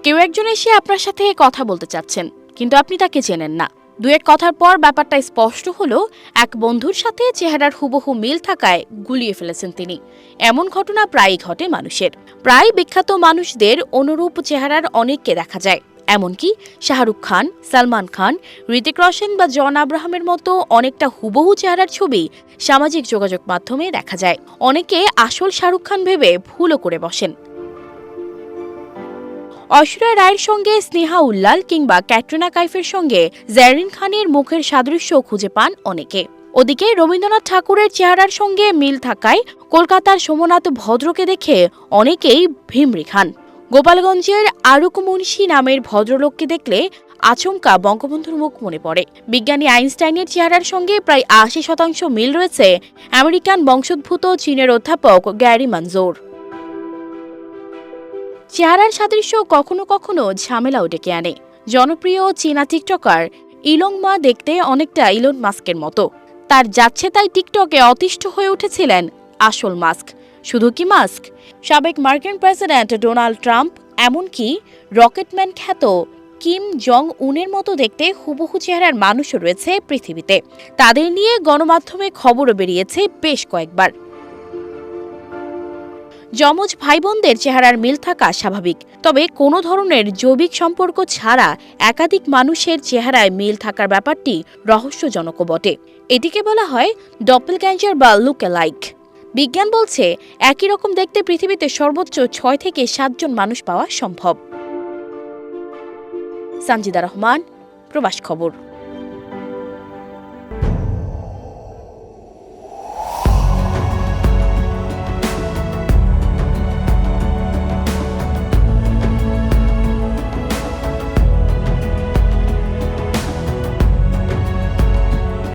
কেউ একজন এসে আপনার সাথে কথা বলতে চাচ্ছেন, কিন্তু আপনি তাকে চেনেন না। দু এক কথার পর ব্যাপারটা স্পষ্ট হলো, এক বন্ধুর সাথে চেহারার হুবহু মিল থাকায় গুলিয়ে ফেলেছেন তিনি। এমন ঘটনা প্রায়ই ঘটে মানুষের। প্রায় বিখ্যাত মানুষদের অনুরূপ চেহারার অনেককে দেখা যায়। এমনকি শাহরুখ খান, সালমান খান, ঋতিক রোশন বা জন আব্রাহামের মতো অনেকটা হুবহু চেহারার ছবি সামাজিক যোগাযোগ মাধ্যমে দেখা যায়। অনেকে আসল শাহরুখ খান ভেবে ভুলও করে বসেন। ঐশ্বরিয়া রায়ের সঙ্গে স্নেহা উল্লাল কিংবা ক্যাটরিনা কাইফের সঙ্গে জারিন খানের মুখের সাদৃশ্য খুঁজে পান অনেকে। ওদিকে রবীন্দ্রনাথ ঠাকুরের চেহারার সঙ্গে মিল থাকায় কলকাতার সোমনাথ ভদ্রকে দেখে অনেকেই ভিমরি খান। গোপালগঞ্জের আরুক মুন্সি নামের ভদ্রলোককে দেখলে আচমকা বঙ্গবন্ধুর মুখ মনে পড়ে। বিজ্ঞানী আইনস্টাইনের চেহারার সঙ্গে প্রায় ৮০% মিল রয়েছে আমেরিকান বংশোদ্ভূত চীনের অধ্যাপক গ্যারি মানজোর। চেহারার সাদৃশ্য কখনো কখনো ঝামেলাও ডেকে আনে। জনপ্রিয় চীনা টিকটকার ইলং মা দেখতে অনেকটা ইলন মাস্কের মতো। তার যাচ্ছে তাই টিকটকে অতিষ্ঠ হয়ে উঠেছিলেন আসল মাস্ক। শুধু কি মাস্ক, সাবেক মার্কিন প্রেসিডেন্ট ডোনাল্ড ট্রাম্প, এমনকি রকেটম্যান খ্যাত কিম জং উনের মতো দেখতে হুবহু চেহারার মানুষও রয়েছে পৃথিবীতে। তাদের নিয়ে গণমাধ্যমে খবরও বেরিয়েছে বেশ কয়েকবার। যমজ ভাই বোনদের চেহারার মিল থাকা স্বাভাবিক, তবে কোনো ধরনের জৈবিক সম্পর্ক ছাড়া একাধিক মানুষের চেহারায় মিল থাকার ব্যাপারটি রহস্যজনকও বটে। এটিকে বলা হয় ডপলগ্যাঞ্জার বা লুক-অ্যালাইক। বিজ্ঞান বলছে একই রকম দেখতে পৃথিবীতে সর্বোচ্চ ৬ থেকে ৭ জন মানুষ পাওয়া সম্ভব। সানজিদা রহমান, প্রবাস খবর।